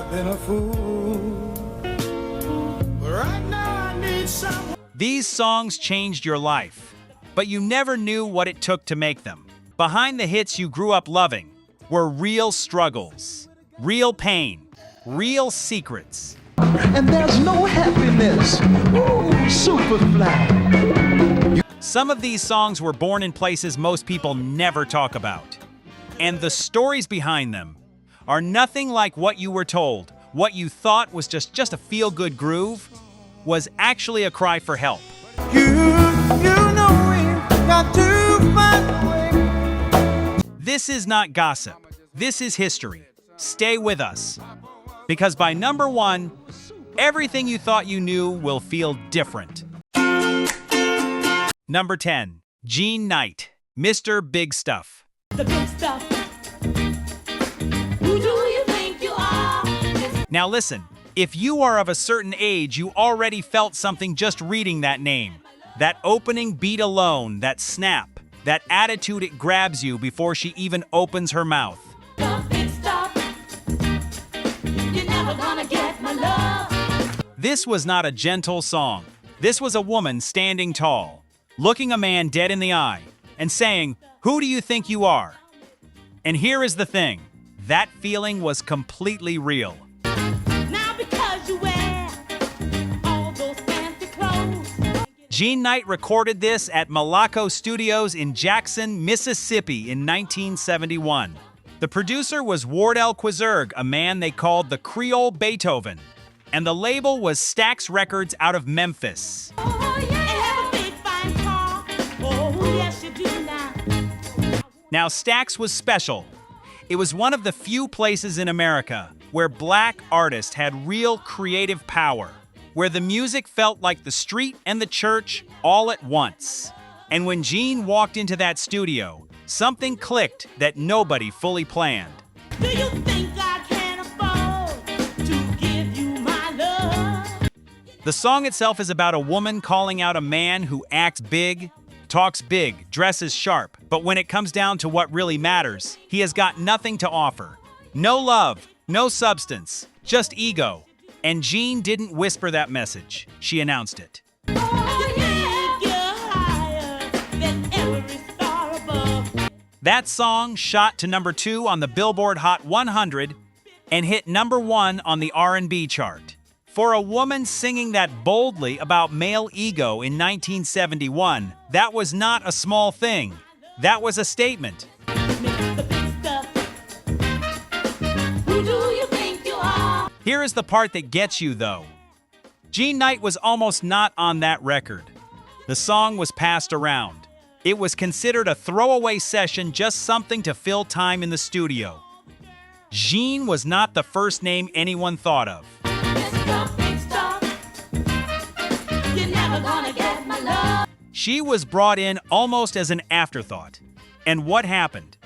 been a fool. Right now I need someone. These songs changed your life, but you never knew what it took to make them. Behind the hits you grew up loving were real struggles, real pain, real secrets. And there's no happiness. Ooh, Superfly. Some of these songs were born in places most people never talk about. And the stories behind them are nothing like what you were told. What you thought was just a feel-good groove was actually a cry for help. You know we've got to find a way. This is not gossip. This is history. Stay with us. Because by number 1, everything you thought you knew will feel different. Number 10, Jean Knight, Mr. Big Stuff. The big stuff. Who do you think you are? Now listen, if you are of a certain age, you already felt something just reading that name. That opening beat alone, that snap, that attitude it grabs you before she even opens her mouth. The big stuff. You're never gonna get my love. This was not a gentle song. This was a woman standing tall, looking a man dead in the eye, and saying, "Who do you think you are?" And here is the thing, that feeling was completely real. Now because you wear all those fancy clothes. Jean Knight recorded this at Malaco Studios in Jackson, Mississippi in 1971. The producer was Wardell Quizerg, a man they called the Creole Beethoven. And the label was Stax Records out of Memphis. Oh, yeah. And have a big fine car. Oh, yes you do now. Now, Stax was special. It was one of the few places in America where black artists had real creative power, where the music felt like the street and the church all at once. And when Jean walked into that studio, something clicked that nobody fully planned. Do you think I can afford to give you my love? The song itself is about a woman calling out a man who acts big, talks big, dresses sharp, but when it comes down to what really matters, he has got nothing to offer. No love, no substance, just ego. And Jean didn't whisper that message. She announced it. Oh, yeah. You're higher than every star above. That song shot to number 2 on the Billboard Hot 100 and hit number 1 on the R&B chart. For a woman singing that boldly about male ego in 1971, that was not a small thing. That was a statement. Mr. Big Stuff. Who do you think you are? Here is the part that gets you, though. Jean Knight was almost not on that record. The song was passed around. It was considered a throwaway session, just something to fill time in the studio. Jean was not the first name anyone thought of. Mr. Big Stuff. You're never gonna get my love. She was brought in almost as an afterthought. And what happened?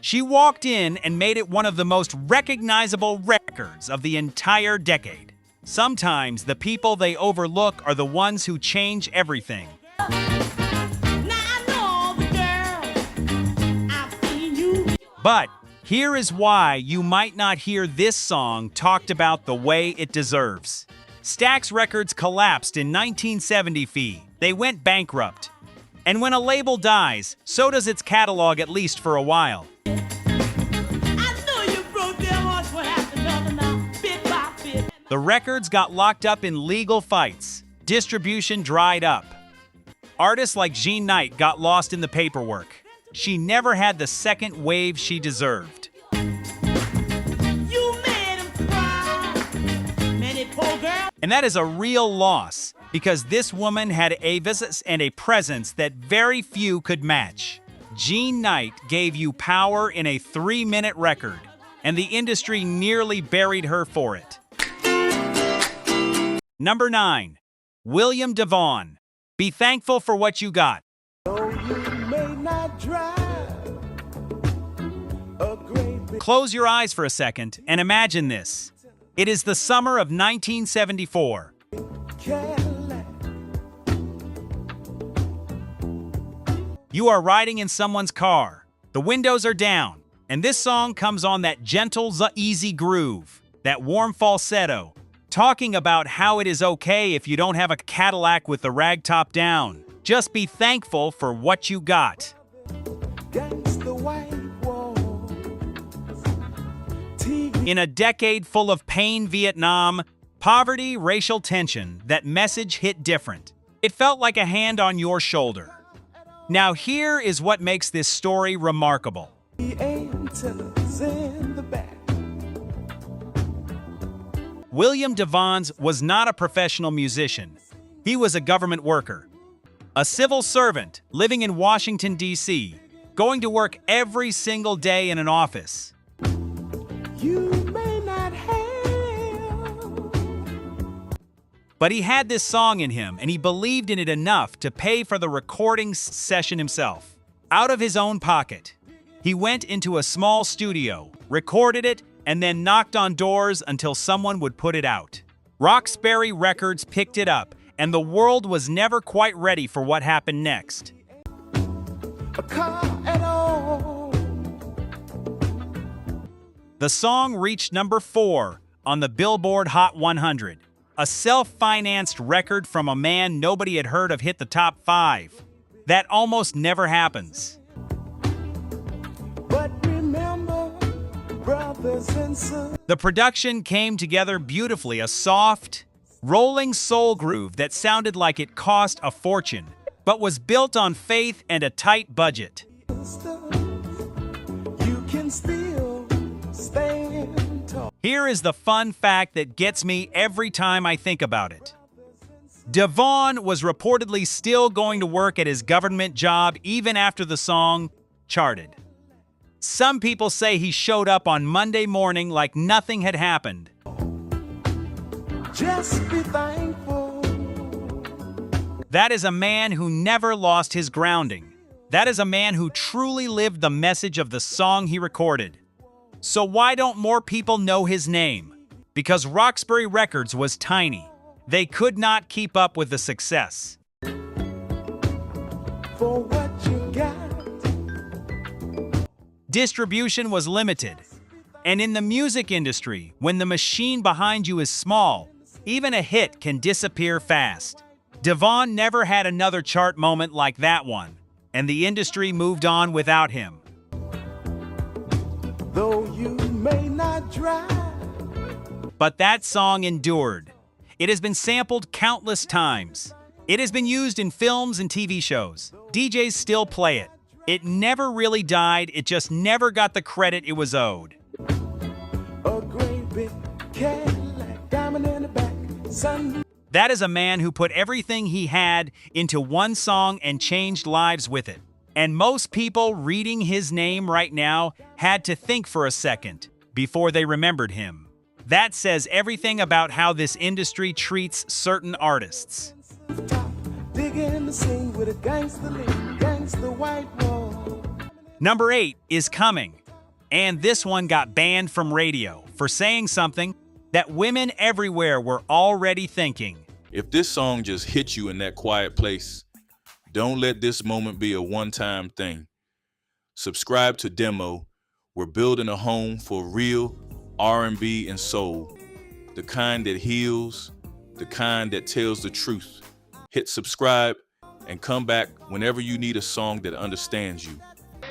She walked in and made it one of the most recognizable records of the entire decade. Sometimes the people they overlook are the ones who change everything. Now I know all the girls I've seen you with. But here is why you might not hear this song talked about the way it deserves. Stax Records collapsed in 1970. They went bankrupt. And when a label dies, so does its catalog, at least for a while. I know you broke their hearts. What happened to them now? Bit by bit. The records got locked up in legal fights. Distribution dried up. Artists like Jean Knight got lost in the paperwork. She never had the second wave she deserved. You made them cry. Many poor girls. And that is a real loss, because this woman had a visage and a presence that very few could match. Jean Knight gave you power in a 3-minute record, and the industry nearly buried her for it. Number 9, William DeVaughn. Be thankful for what you got. Though you may not drive a great big Close your eyes for a second and imagine this. It is the summer of 1974. Cadillac. You are riding in someone's car. The windows are down, and this song comes on that gentle, easy groove. that warm falsetto, talking about how it is okay if you don't have a Cadillac with the ragtop down. Just be thankful for what you got. Against the white walls. In a decade full of pain, Vietnam, poverty, racial tension, that message hit different. It felt like a hand on your shoulder. Now here is what makes this story remarkable. The antennas in the back. William DeVaughn was not a professional musician. He was a government worker, a civil servant living in Washington, D.C., going to work every single day in an office. You may not have. But he had this song in him, and he believed in it enough to pay for the recording session himself. Out of his own pocket, he went into a small studio, recorded it, and then knocked on doors until someone would put it out. Roxbury Records picked it up, and the world was never quite ready for what happened next. A car at all. The song reached number 4 on the Billboard Hot 100. A self-financed record from a man nobody had heard of hit the top 5. That almost never happens. But remember, brothers and sisters. The production came together beautifully, a soft, rolling soul groove that sounded like it cost a fortune, but was built on faith and a tight budget. You can still stand tall. Here is the fun fact that gets me every time I think about it. DeVaughn was reportedly still going to work at his government job even after the song charted. Some people say he showed up on Monday morning like nothing had happened. Just be thankful. That is a man who never lost his grounding. That is a man who truly lived the message of the song he recorded. So why don't more people know his name? Because Roxbury Records was tiny. They could not keep up with the success. For what you got. Distribution was limited. And in the music industry, when the machine behind you is small, even a hit can disappear fast. DeVaughn never had another chart moment like that one, and the industry moved on without him. Though you may not drive. But that song endured. It has been sampled countless times. It has been used in films and TV shows. DJs still play it. It never really died, it just never got the credit it was owed. A great big Cadillac, diamond in the back, sun. That is a man who put everything he had into one song and changed lives with it. And most people reading his name right now had to think for a second before they remembered him. That says everything about how this industry treats certain artists. Top, digging the scene with a gangster lean, gangster white wall. Number 8 is coming. And this one got banned from radio for saying something that women everywhere were already thinking. If this song just hit you in that quiet place, don't let this moment be a one-time thing. Subscribe to Demo. We're building a home for real R&B and soul. The kind that heals, the kind that tells the truth. Hit subscribe and come back whenever you need a song that understands you.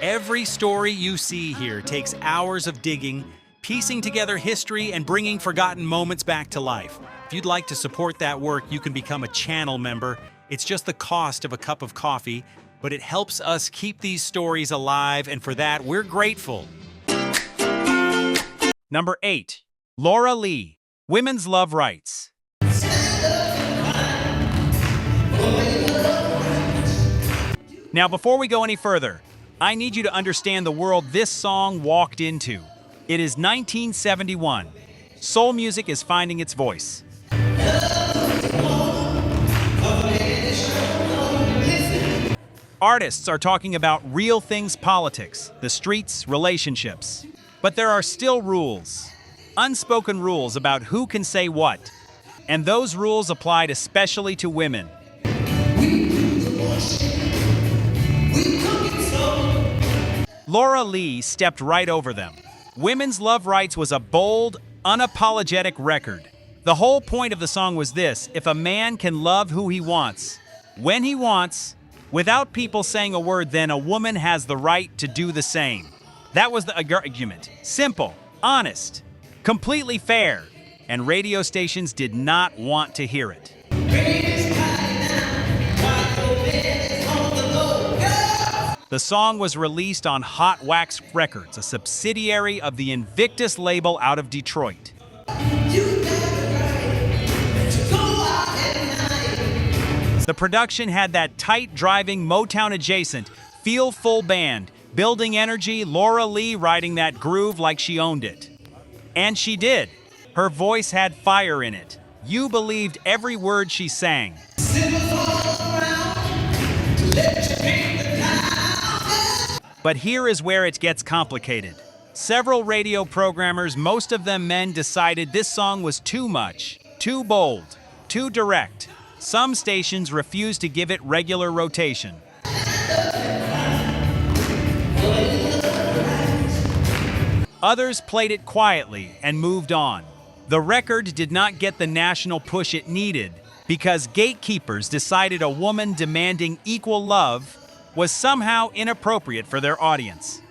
Every story you see here takes hours of digging, piecing together history, and bringing forgotten moments back to life. If you'd like to support that work, you can become a channel member. It's just the cost of a cup of coffee, but it helps us keep these stories alive, and for that, we're grateful. Number 8, Laura Lee, Women's Love Rights. Now, before we go any further, I need you to understand the world this song walked into. It is 1971. Soul music is finding its voice. Artists are talking about real things, politics, the streets, relationships. But there are still rules. Unspoken rules about who can say what. And those rules applied especially to women. Laura Lee stepped right over them. Women's Love Rights was a bold, unapologetic record. The whole point of the song was this: if a man can love who he wants, when he wants, without people saying a word, then a woman has the right to do the same. That was the argument. Simple, honest, completely fair, and radio stations did not want to hear it. The song was released on Hot Wax Records, a subsidiary of the Invictus label out of Detroit. The production had that tight, driving, Motown-adjacent, feel-full band, building energy, Laura Lee riding that groove like she owned it. And she did. Her voice had fire in it. You believed every word she sang. But here is where it gets complicated. Several radio programmers, most of them men, decided this song was too much, too bold, too direct. Some stations refused to give it regular rotation. Others played it quietly and moved on. The record did not get the national push it needed because gatekeepers decided a woman demanding equal love was somehow inappropriate for their audience.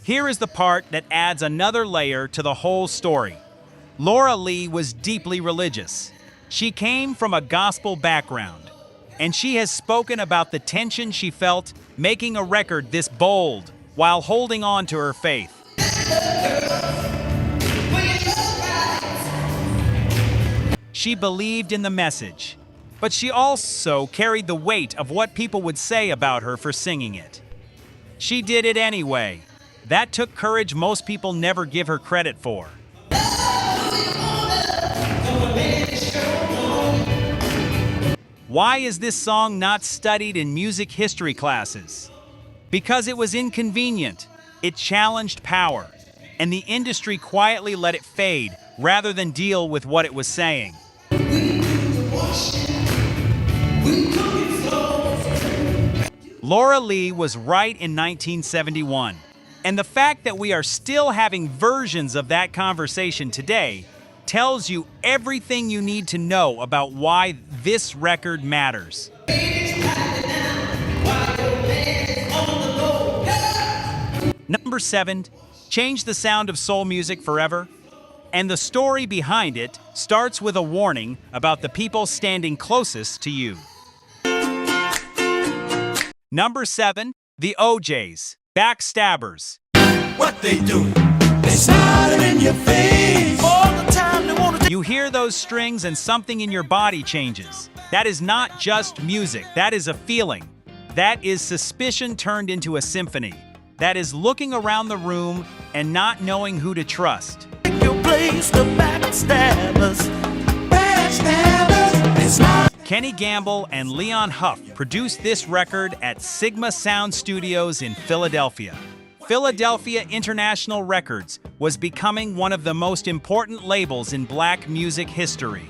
Here is the part that adds another layer to the whole story. Laura Lee was deeply religious. She came from a gospel background, and she has spoken about the tension she felt making a record this bold while holding on to her faith. She believed in the message, but she also carried the weight of what people would say about her for singing it. She did it anyway. That took courage most people never give her credit for. Why is this song not studied in music history classes? Because it was inconvenient. It challenged power, and the industry quietly let it fade rather than deal with what it was saying. Laura Lee was right in 1971. And the fact that we are still having versions of that conversation today tells you everything you need to know about why this record matters. Number 7, change the sound of soul music forever. And the story behind it starts with a warning about the people standing closest to you. Number 7, the OJs. Backstabbers. What they do? They smiling in your face all the time. They wanna You hear those strings and something in your body changes. That is not just music. That is a feeling. That is suspicion turned into a symphony. That is looking around the room and not knowing who to trust. take your place, the backstabbers. Backstabbers. They smile. Kenny Gamble and Leon Huff produced this record at Sigma Sound Studios in Philadelphia. Philadelphia International Records was becoming one of the most important labels in black music history.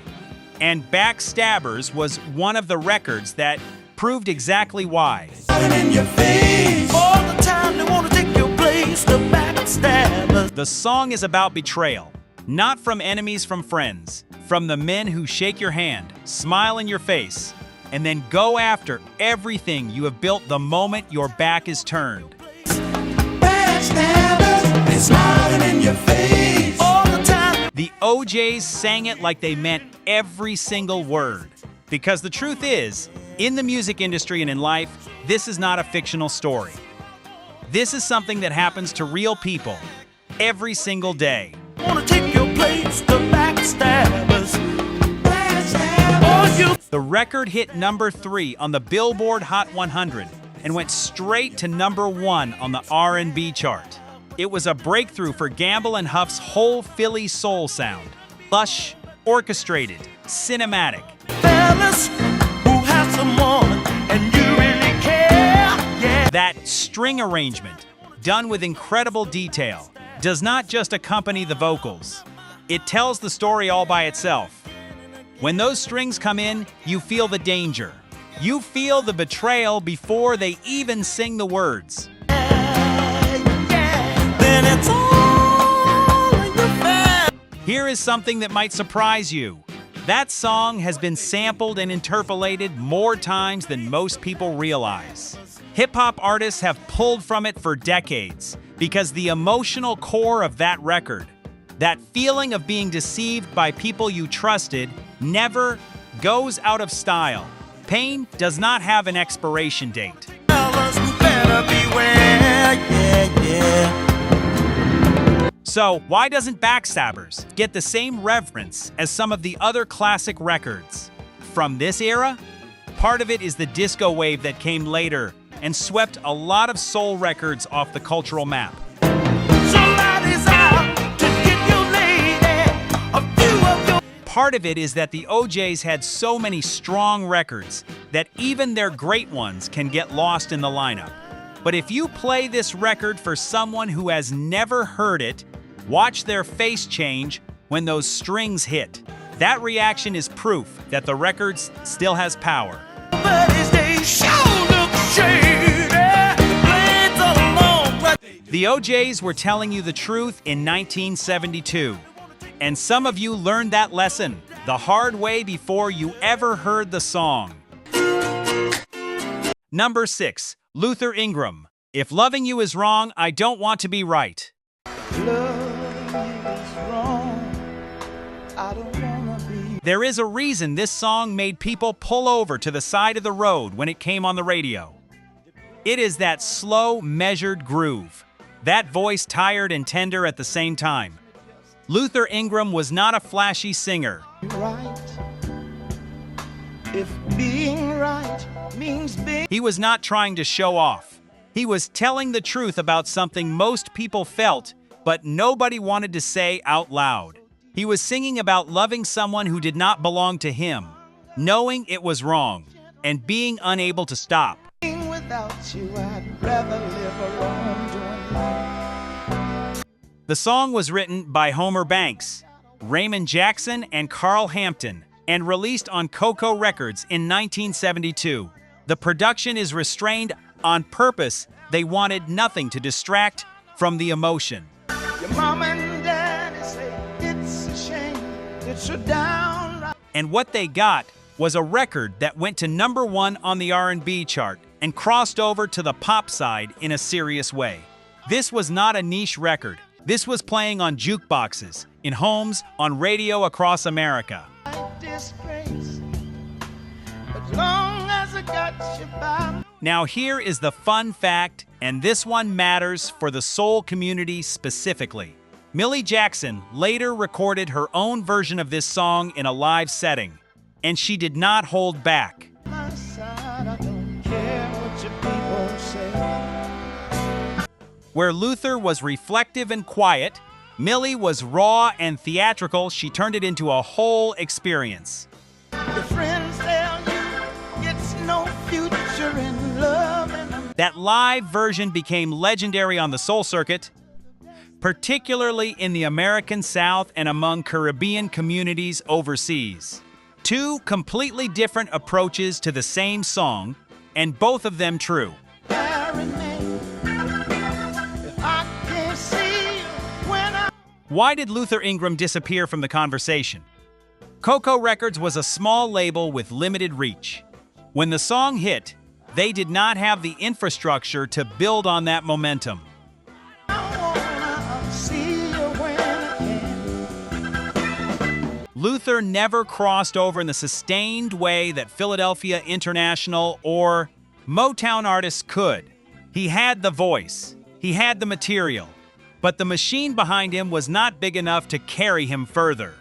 And Backstabbers was one of the records that proved exactly why. In your face all the time. They wanna take your place, the backstabbers. The song is about betrayal, not from enemies, from friends, from the men who shake your hand, smile in your face, and then go after everything you have built the moment your back is turned. Backstabbers. They smiling in your face all the time. The OJs sang it like they meant every single word. Because the truth is, in the music industry and in life, this is not a fictional story. This is something that happens to real people every single day. Wanna take your place, the backstabbers. Backstabbers. The record hit number 3 on the Billboard Hot 100 and went straight to number 1 on the R&B chart. It was a breakthrough for Gamble and Huff's whole Philly soul sound. Lush, orchestrated, cinematic. Fellas who have someone and you really care, yeah. That string arrangement, done with incredible detail, does not just accompany the vocals. It tells the story all by itself. When those strings come in, you feel the danger. You feel the betrayal before they even sing the words. Here is something that might surprise you. That song has been sampled and interpolated more times than most people realize. Hip-hop artists have pulled from it for decades because the emotional core of that record, that feeling of being deceived by people you trusted, never goes out of style. Pain does not have an expiration date. So, why doesn't Backstabbers get the same reverence as some of the other classic records from this era? Part of it is the disco wave that came later and swept a lot of soul records off the cultural map. Part of it is that the OJs had so many strong records that even their great ones can get lost in the lineup. But if you play this record for someone who has never heard it, watch their face change when those strings hit. That reaction is proof that the record still has power. The OJs were telling you the truth in 1972. And some of you learned that lesson the hard way before you ever heard the song. Number 6, Luther Ingram. If loving you is wrong, I don't want to be right. There is a reason this song made people pull over to the side of the road when it came on the radio. It is that slow, measured groove. That voice tired and tender at the same time. Luther Ingram was not a flashy singer. He was not trying to show off. He was telling the truth about something most people felt, but nobody wanted to say out loud. He was singing about loving someone who did not belong to him, knowing it was wrong, and being unable to stop. Without you, I'd rather live alone doing life. The song was written by Homer Banks, Raymond Jackson, and Carl Hampton, and released on Coco Records in 1972. The production is restrained on purpose. They wanted nothing to distract from the emotion. Your mom and daddy say it's a shame that you're down. And what they got was a record that went to number 1 on the R&B chart and crossed over to the pop side in a serious way. This was not a niche record. This was playing on jukeboxes, in homes, on radio across America. Now here is the fun fact, and this one matters for the soul community specifically. Millie Jackson later recorded her own version of this song in a live setting, and she did not hold back. Where Luther was reflective and quiet, Millie was raw and theatrical. She turned it into a whole experience. Your friends tell you it's no future in love. That live version became legendary on the soul circuit, particularly in the American South and among Caribbean communities overseas. Two completely different approaches to the same song, and both of them true. Why did Luther Ingram disappear from the conversation? Coco Records was a small label with limited reach. When the song hit, they did not have the infrastructure to build on that momentum. Luther never crossed over in the sustained way that Philadelphia International or Motown artists could. He had the voice, he had the material, but the machine behind him was not big enough to carry him further.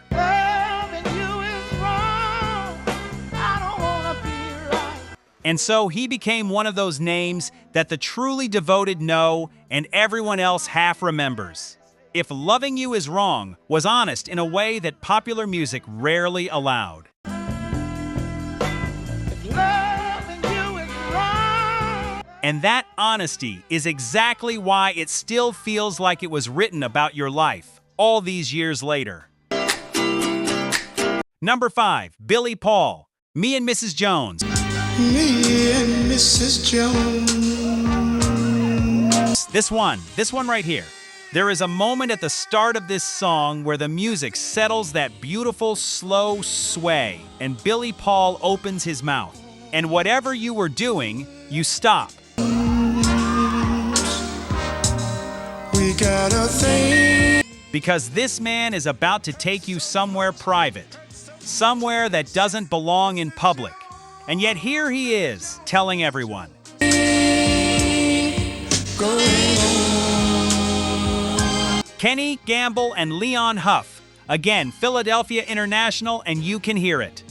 And so he became one of those names that the truly devoted know and everyone else half remembers. If Loving You Is Wrong was honest in a way that popular music rarely allowed. And that honesty is exactly why it still feels like it was written about your life all these years later. Number 5, Billy Paul, Me and Mrs. Jones. Me and Mrs. Jones. This one right here. There is a moment at the start of this song where the music settles that beautiful, slow sway, and Billy Paul opens his mouth. And whatever you were doing, you stop. We got a thing. Because this man is about to take you somewhere private, somewhere that doesn't belong in public. And yet here he is, telling everyone. Kenny Gamble and Leon Huff. Again, Philadelphia International, and you can hear it.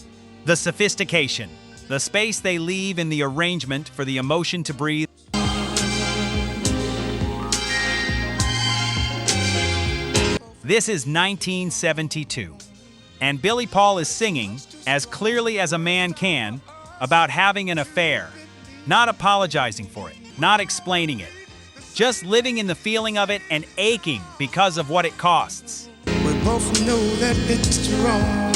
The sophistication, the space they leave in the arrangement for the emotion to breathe. This is 1972, and Billy Paul is singing, as clearly as a man can, about having an affair, not apologizing for it, not explaining it, just living in the feeling of it and aching because of what it costs. We both know that it's wrong,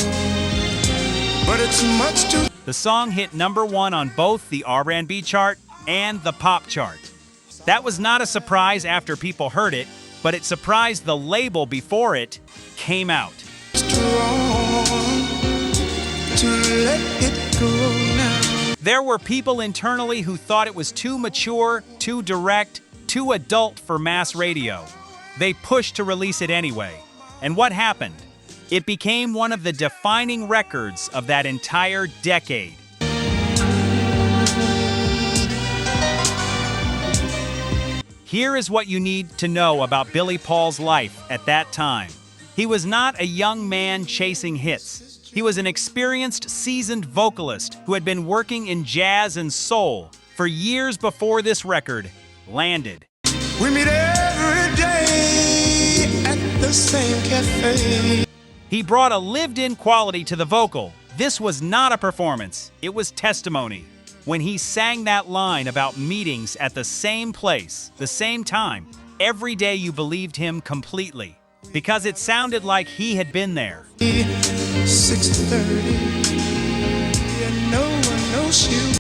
but it's much too. The song hit #1 on both the R&B chart and the pop chart. That was not a surprise after people heard it, but it surprised the label before it came out. To let it go now. There were people internally who thought it was too mature, too direct, too adult for mass radio. They pushed to release it anyway. And what happened? It became one of the defining records of that entire decade. Here is what you need to know about Billy Paul's life at that time. He was not a young man chasing hits. He was an experienced, seasoned vocalist who had been working in jazz and soul for years before this record landed. We meet every day at the same cafe. He brought a lived-in quality to the vocal. This was not a performance, it was testimony. When he sang that line about meetings at the same place, the same time, every day you believed him completely, because it sounded like he had been there. 6:30, and no one knows you.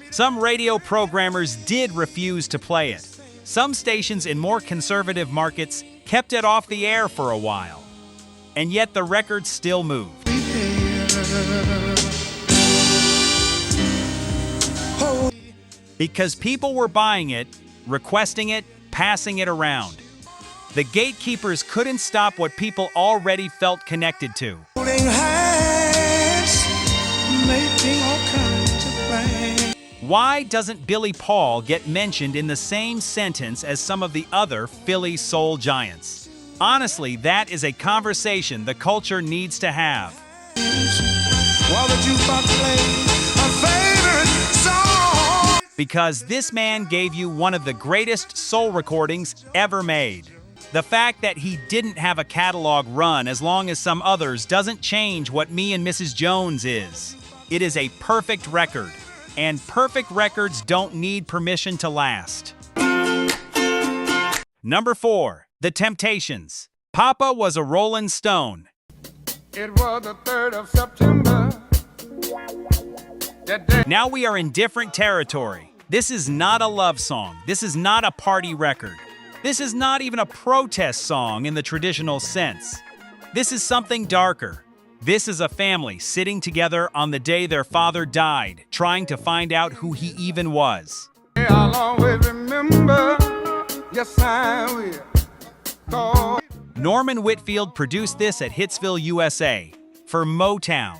Some radio programmers did refuse to play it. Some stations in more conservative markets kept it off the air for a while. And yet the record still moved. Because people were buying it, requesting it, passing it around. The gatekeepers couldn't stop what people already felt connected to. Holding hands, making all kinds of plans. Why doesn't Billy Paul get mentioned in the same sentence as some of the other Philly soul giants? Honestly, that is a conversation the culture needs to have. While the jukebox plays a favorite song. Because this man gave you one of the greatest soul recordings ever made. The fact that he didn't have a catalog run as long as some others doesn't change what Me and Mrs. Jones is. It is a perfect record, and perfect records don't need permission to last. Number 4, The Temptations. Papa Was a Rollin' Stone. It was the 3rd of September. That day. Now we are in different territory. This is not a love song. This is not a party record. This is not even a protest song in the traditional sense. This is something darker. This is a family sitting together on the day their father died, trying to find out who he even was. I'll always remember. Yes, I will. Norman Whitfield produced this at Hitsville, USA, for Motown.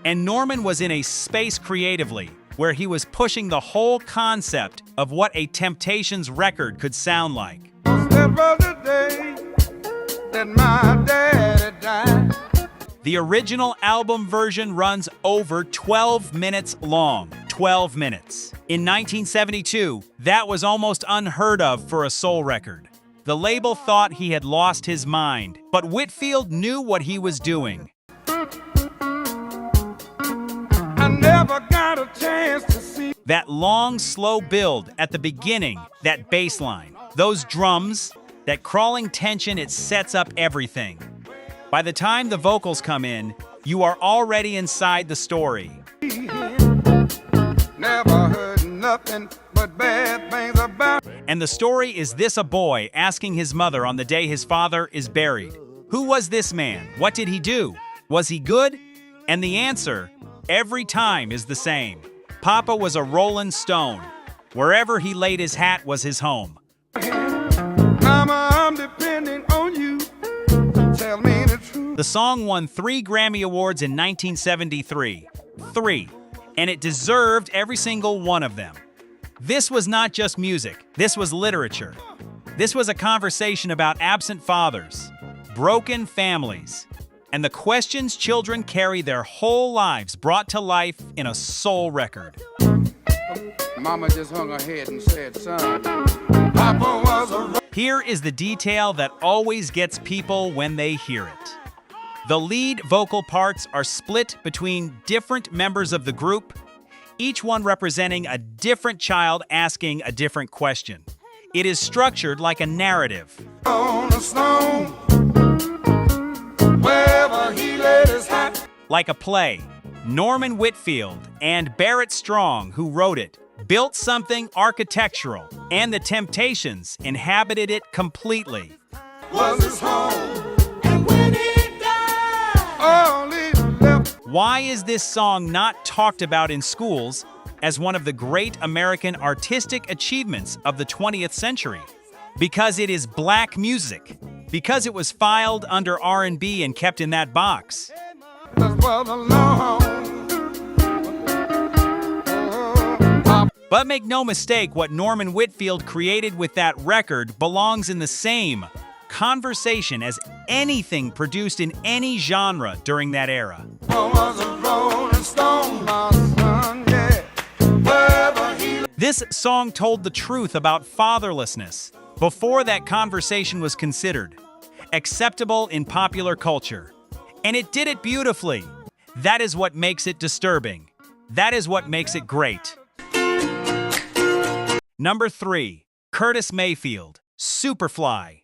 And Norman was in a space creatively where he was pushing the whole concept of what a Temptations record could sound like. The original album version runs over 12 minutes long. 12 minutes. In 1972, that was almost unheard of for a soul record. The label thought he had lost his mind, but Whitfield knew what he was doing. I never got a chance to see That long, slow build at the beginning, that bass line, those drums, that crawling tension, it sets up everything. By the time the vocals come in, you are already inside the story. him. Never heard nothing but bad things about him. And the story is this: a boy asking his mother on the day his father is buried, "Who was this man? What did he do? Was he good?" And the answer, every time, is the same. Papa was a rolling stone. Wherever he laid his hat was his home. Mama, I'm depending on you. Tell me the truth. The song won 3 Grammy Awards in 1973. 3. And it deserved every single one of them. This was not just music. This was literature. This was a conversation about absent fathers, broken families, and the questions children carry their whole lives brought to life in a soul record. Mama just hung her head and said, son, Papa was a... Here is the detail that always gets people when they hear it. The lead vocal parts are split between different members of the group, each one representing a different child asking a different question. It is structured like a narrative. On a stone, wherever he laid his hat. Like a play. Norman Whitfield and Barrett Strong, who wrote it, built something architectural, and the Temptations inhabited it completely. Was his home. And when he died, all he left. Why is this song not talked about in schools as one of the great American artistic achievements of the 20th century? Because it is black music. Because it was filed under R&B and kept in that box. But make no mistake, what Norman Whitfield created with that record belongs in the same conversation as anything produced in any genre during that era. This song told the truth about fatherlessness before that conversation was considered acceptable in popular culture. And it did it beautifully. That is what makes it disturbing. That is what makes it great. Number 3, Curtis Mayfield, Superfly.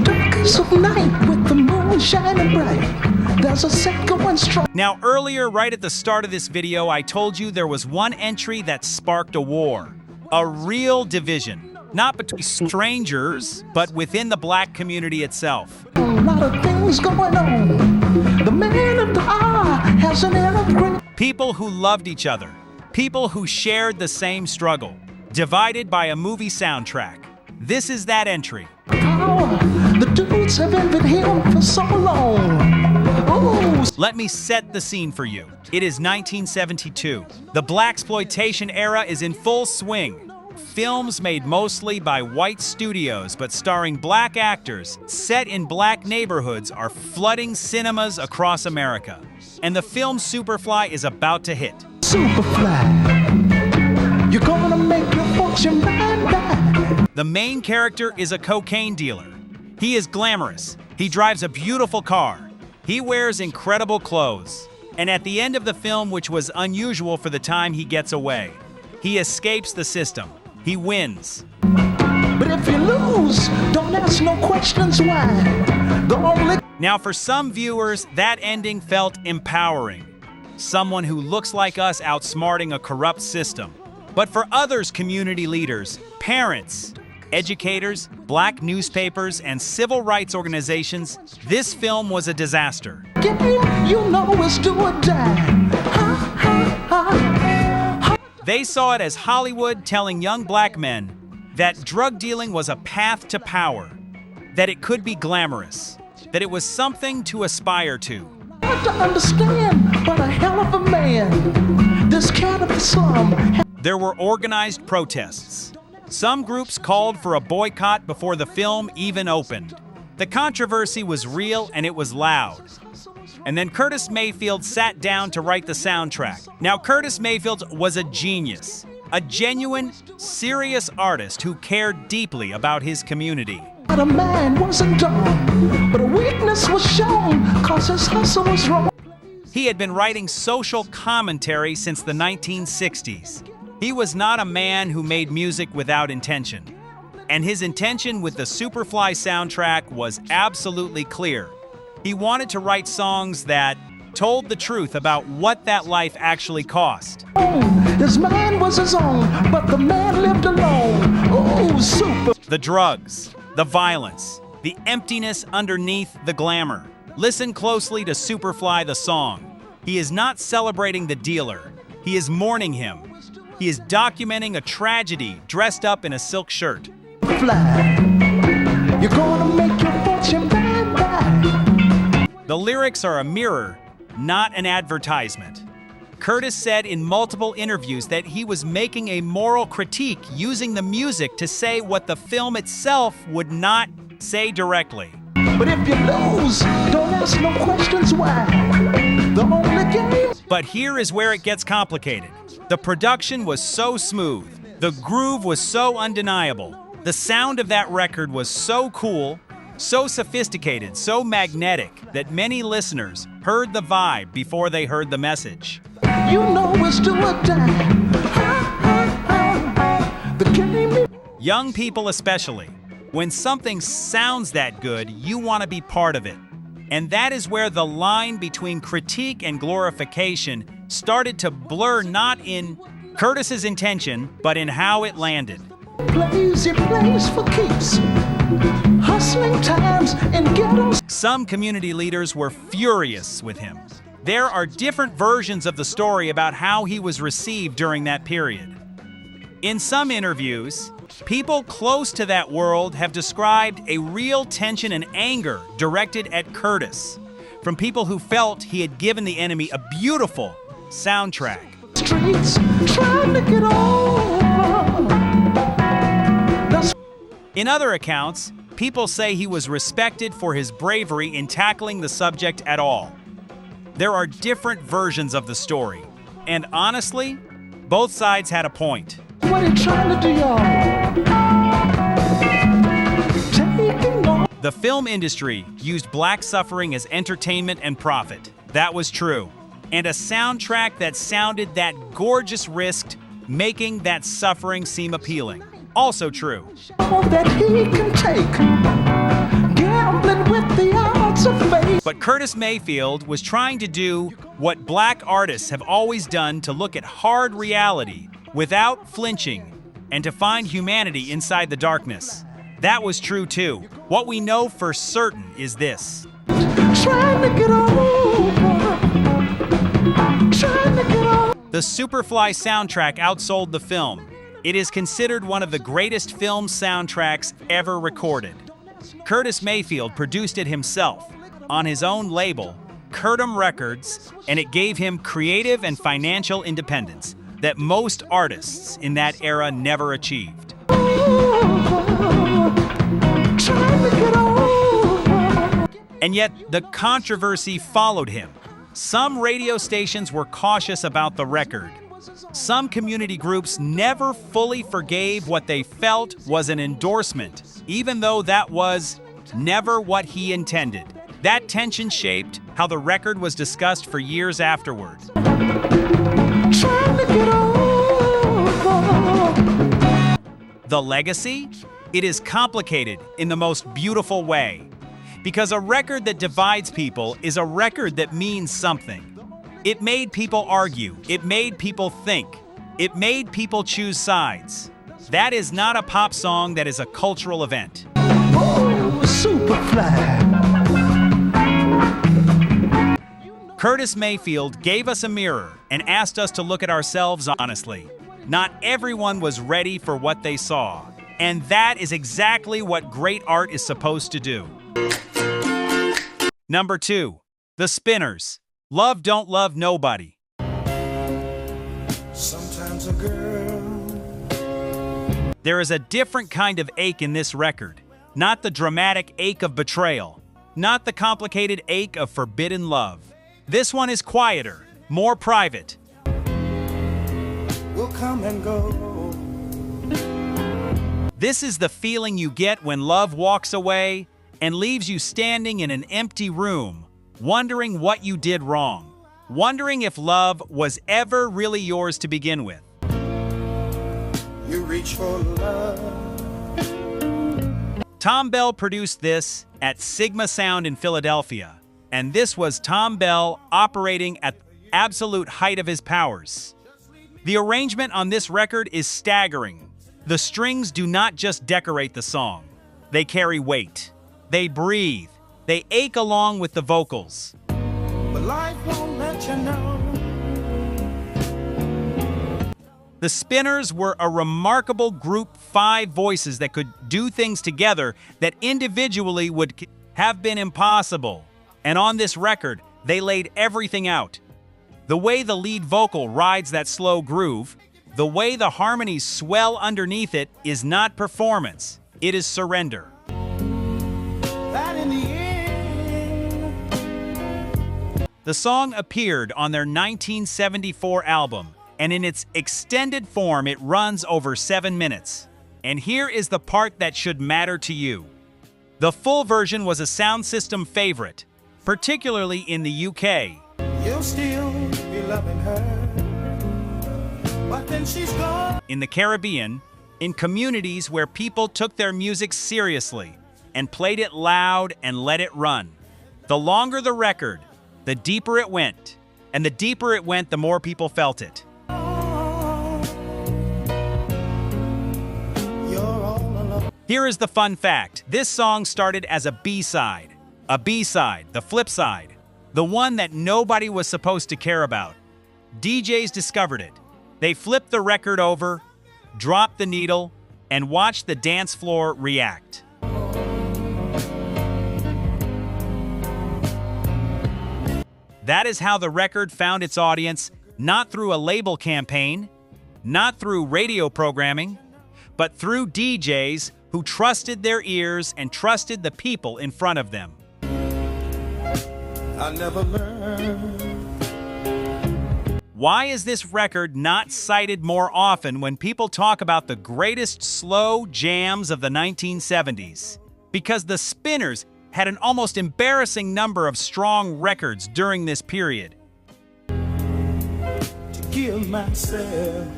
Darkest of night with the moon shining bright. There's a set going strong. Now earlier, right at the start of this video, I told you there was one entry that sparked a war. A real division. Not between strangers, but within the black community itself. A lot of things going on. The man of the hour has an air of great. People who loved each other. People who shared the same struggle. Divided by a movie soundtrack. This is that entry. Power. The dudes have envied him for so long. Ooh. Let me set the scene for you. It is 1972. The blaxploitation era is in full swing. Films made mostly by white studios but starring black actors set in black neighborhoods are flooding cinemas across America. And the film Superfly is about to hit. Superfly. You're gonna make your fortune bad. The main character is a cocaine dealer. He is glamorous. He drives a beautiful car. He wears incredible clothes. And at the end of the film, which was unusual for the time, he gets away. He escapes the system. He wins. But if you lose, don't ask no questions why. The only... Now, for some viewers, that ending felt empowering. Someone who looks like us outsmarting a corrupt system. But for others, community leaders, parents, educators, black newspapers, and civil rights organizations, this film was a disaster. Game, you know it's do or die. Ha, ha, ha. They saw it as Hollywood telling young black men that drug dealing was a path to power, that it could be glamorous, that it was something to aspire to. I have to understand what a hell of a man this cat of the slum. There were organized protests. Some groups called for a boycott before the film even opened. The controversy was real and it was loud. And then Curtis Mayfield sat down to write the soundtrack. Now, Curtis Mayfield was a genius, a genuine, serious artist who cared deeply about his community. But a man wasn't dumb, but a weakness was shown, cause his hustle was wrong. He had been writing social commentary since the 1960s. He was not a man who made music without intention. And his intention with the Superfly soundtrack was absolutely clear. He wanted to write songs that told the truth about what that life actually cost. His mind was his own, but the man lived alone. Oh, super. The drugs, the violence, the emptiness underneath the glamour. Listen closely to Superfly the song. He is not celebrating the dealer. He is mourning him. He is documenting a tragedy dressed up in a silk shirt. Fly. You're gonna make your fortune bye-bye. The lyrics are a mirror, not an advertisement. Curtis said in multiple interviews that he was making a moral critique using the music to say what the film itself would not say directly. But if you lose, don't ask no questions why. The only game. But here is where it gets complicated. The production was so smooth. The groove was so undeniable. The sound of that record was so cool, so sophisticated, so magnetic that many listeners heard the vibe before they heard the message. You know it's do or die. The game. Young people especially. When something sounds that good, you want to be part of it. And that is where the line between critique and glorification started to blur, not in Curtis's intention, but in how it landed. Plays it plays for keeps. Hustling times and ghettos. Some community leaders were furious with him. There are different versions of the story about how he was received during that period. In some interviews, people close to that world have described a real tension and anger directed at Curtis from people who felt he had given the enemy a beautiful soundtrack. Streets trying to get over. That's In other accounts, people say he was respected for his bravery in tackling the subject at all. There are different versions of the story, and honestly, both sides had a point. what he trying to do, y'all. Taking on. The film industry used black suffering as entertainment and profit. That was true. And a soundtrack that sounded that gorgeous risked making that suffering seem appealing. Also true. That he can take. Gambling with the odds of fate. But Curtis Mayfield was trying to do what black artists have always done, to look at hard reality without flinching and to find humanity inside the darkness. That was true too. What we know for certain is this. Trying to get over. Trying to get over. The Superfly soundtrack outsold the film. It is considered one of the greatest film soundtracks ever recorded. Curtis Mayfield produced it himself on his own label, Curtis Records, and it gave him creative and financial independence that most artists in that era never achieved. Trying to get over. And yet, the controversy followed him. Some radio stations were cautious about the record. Some community groups never fully forgave what they felt was an endorsement, even though that was never what he intended. That tension shaped how the record was discussed for years afterward. Trying to get over. The legacy? It is complicated in the most beautiful way. Because a record that divides people is a record that means something. It made people argue. It made people think. It made people choose sides. That is not a pop song, that is a cultural event. Oh, Superfly. Curtis Mayfield gave us a mirror and asked us to look at ourselves honestly. Not everyone was ready for what they saw. And that is exactly what great art is supposed to do. Number 2, The Spinners. Love Don't Love Nobody. Sometimes a girl. There is a different kind of ache in this record. Not the dramatic ache of betrayal. Not the complicated ache of forbidden love. This one is quieter, more private. Will come and go. This is the feeling you get when love walks away and leaves you standing in an empty room, wondering what you did wrong, wondering if love was ever really yours to begin with. You reach for love. Tom Bell produced this at Sigma Sound in Philadelphia, and this was Tom Bell operating at the absolute height of his powers. The arrangement on this record is staggering. The strings do not just decorate the song. They carry weight. They breathe. They ache along with the vocals. But life won't let you know. The Spinners were a remarkable group, 5 voices that could do things together that individually would have been impossible. And on this record, they laid everything out. The way the lead vocal rides that slow groove, the way the harmonies swell underneath it is not performance, it is surrender. That in the end, The song appeared on their 1974 album, and in its extended form it runs over 7 minutes. And here is the part that should matter to you. The full version was a sound system favorite, particularly in the UK. you'll still be loving her. But then she's gone. In the Caribbean, in communities where people took their music seriously and played it loud and let it run. The longer the record, the deeper it went. And the deeper it went, the more people felt it. You're all alone. Here is the fun fact. This song started as a B-side. A B-side, the flip side. The one that nobody was supposed to care about. DJs discovered it. They flipped the record over, dropped the needle, and watched the dance floor react. That is how the record found its audience, not through a label campaign, not through radio programming, but through DJs who trusted their ears and trusted the people in front of them. I never learned. Why is this record not cited more often when people talk about the greatest slow jams of the 1970s? Because the Spinners had an almost embarrassing number of strong records during this period. To give myself.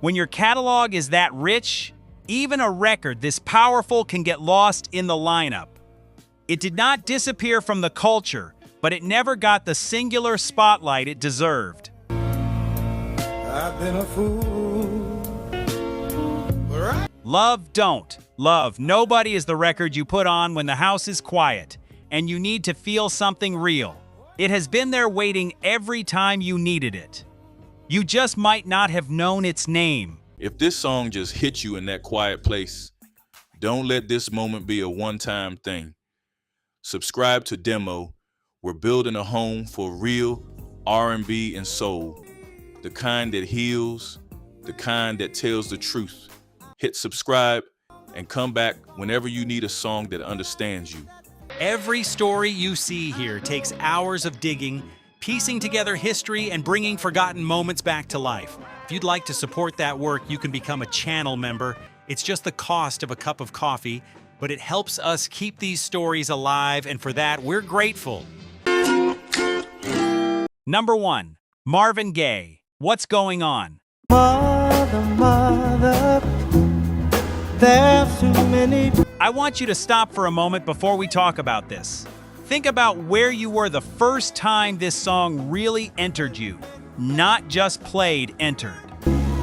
When your catalog is that rich, even a record this powerful can get lost in the lineup. It did not disappear from the culture, but it never got the singular spotlight it deserved. I've been a fool. Right? Love Don't. Love Nobody is the record you put on when the house is quiet and you need to feel something real. It has been there waiting every time you needed it. You just might not have known its name. If this song just hit you in that quiet place, don't let this moment be a one-time thing. Subscribe to Demo. We're building a home for real R&B and soul. The kind that heals, the kind that tells the truth. Hit subscribe and come back whenever you need a song that understands you. Every story you see here takes hours of digging, piecing together history, and bringing forgotten moments back to life. If you'd like to support that work, you can become a channel member. It's just the cost of a cup of coffee, but it helps us keep these stories alive, and for that, we're grateful. Number 1. Marvin Gaye, What's Going On? Mother, mother, there's too many. I want you to stop for a moment before we talk about this. Think about where you were the first time this song really entered you. Not just played, entered.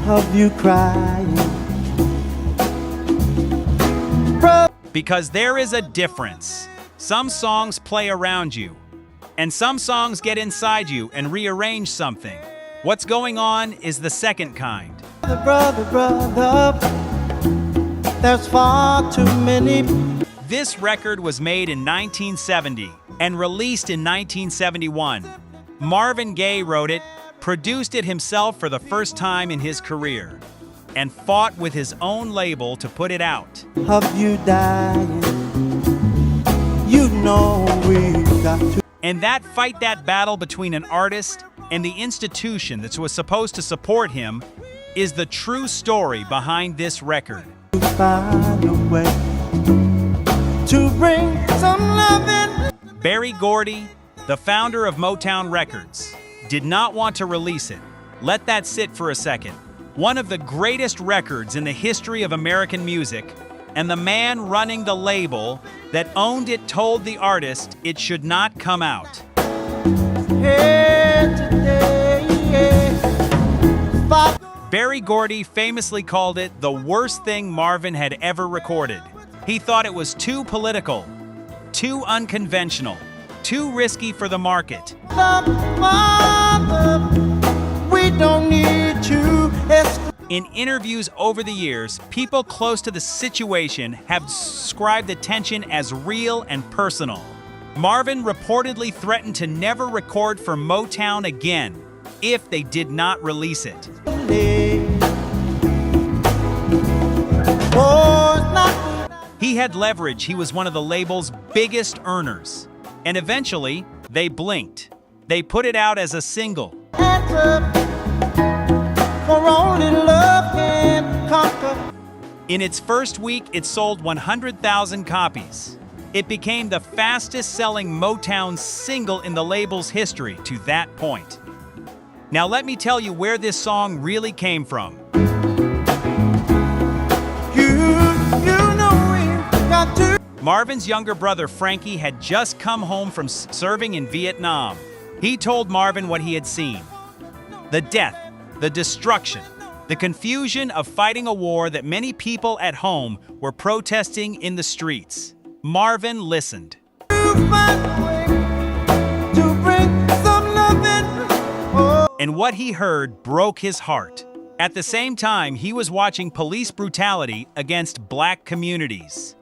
Of you crying. Because there is a difference. Some songs play around you, and some songs get inside you and rearrange something. What's Going On is the second kind. Brother, there's far too many. This record was made in 1970 and released in 1971. Marvin Gaye wrote it, produced it himself for the first time in his career, and fought with his own label to put it out. Of you dying. You know we've got to. And that fight, that battle between an artist and the institution that was supposed to support him, is the true story behind this record. Find a way to bring some loving. Berry Gordy, the founder of Motown Records, did not want to release it. Let that sit for a second. One of the greatest records in the history of American music, and the man running the label that owned it told the artist it should not come out. Hey, today, yeah. Berry Gordy famously called it the worst thing Marvin had ever recorded. He thought it was too political, too unconventional, too risky for the market. We don't need you. In interviews over the years, people close to the situation have described the tension as real and personal. Marvin reportedly threatened to never record for Motown again if they did not release it. He had leverage. He was one of the label's biggest earners. And eventually, they blinked. They put it out as a single. In its first week, it sold 100,000 copies. It became the fastest-selling Motown single in the label's history to that point. Now let me tell you where this song really came from. Marvin's younger brother Frankie had just come home from serving in Vietnam. He told Marvin what he had seen. The death, the destruction, the confusion of fighting a war that many people at home were protesting in the streets. Marvin listened. And what he heard broke his heart. At the same time, he was watching police brutality against black communities.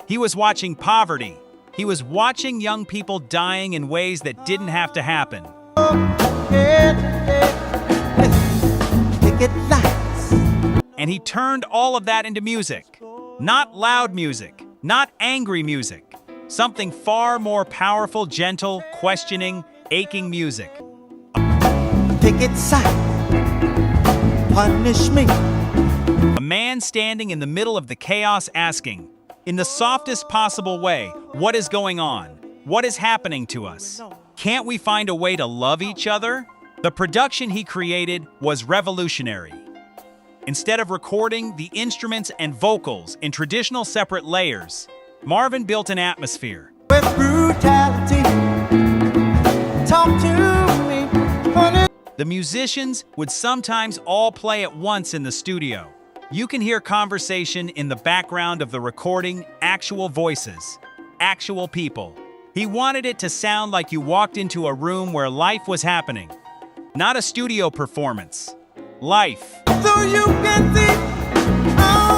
He was watching poverty. He was watching young people dying in ways that didn't have to happen. And he turned all of that into music. Not loud music, not angry music. Something far more powerful, gentle, questioning, aching music. Take it south, punish me. A man standing in the middle of the chaos asking, in the softest possible way, what is going on? What is happening to us? Can't we find a way to love each other? The production he created was revolutionary. Instead of recording the instruments and vocals in traditional separate layers, Marvin built an atmosphere. With brutality, talk to me, honey. The musicians would sometimes all play at once in the studio. You can hear conversation in the background of the recording, actual voices, actual people. He wanted it to sound like you walked into a room where life was happening. Not a studio performance. Life. So you can see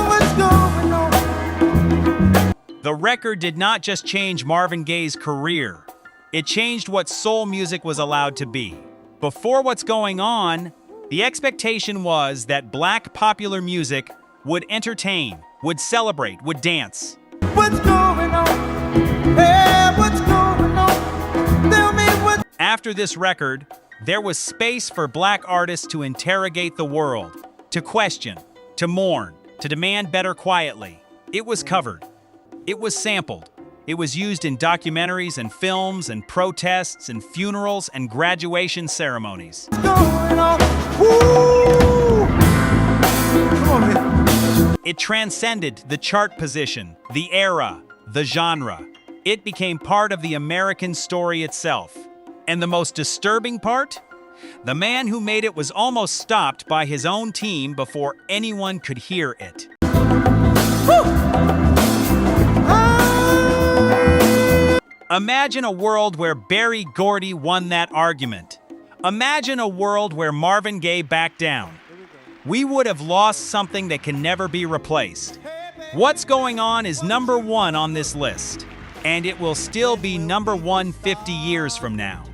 what's going on. The record did not just change Marvin Gaye's career. It changed what soul music was allowed to be. Before What's Going On, the expectation was that black popular music would entertain, would celebrate, would dance. What's going on? Hey, what's going on? Tell me what. After this record, there was space for black artists to interrogate the world, to question, to mourn, to demand better quietly. It was covered. It was sampled. It was used in documentaries and films and protests and funerals and graduation ceremonies. What's going on? Woo! Come on, man. It transcended the chart position, the era, the genre. It became part of the American story itself. And the most disturbing part? The man who made it was almost stopped by his own team before anyone could hear it. Imagine a world where Berry Gordy won that argument. Imagine a world where Marvin Gaye backed down. We would have lost something that can never be replaced. What's Going On is #1 on this list, and it will still be #1 50 years from now.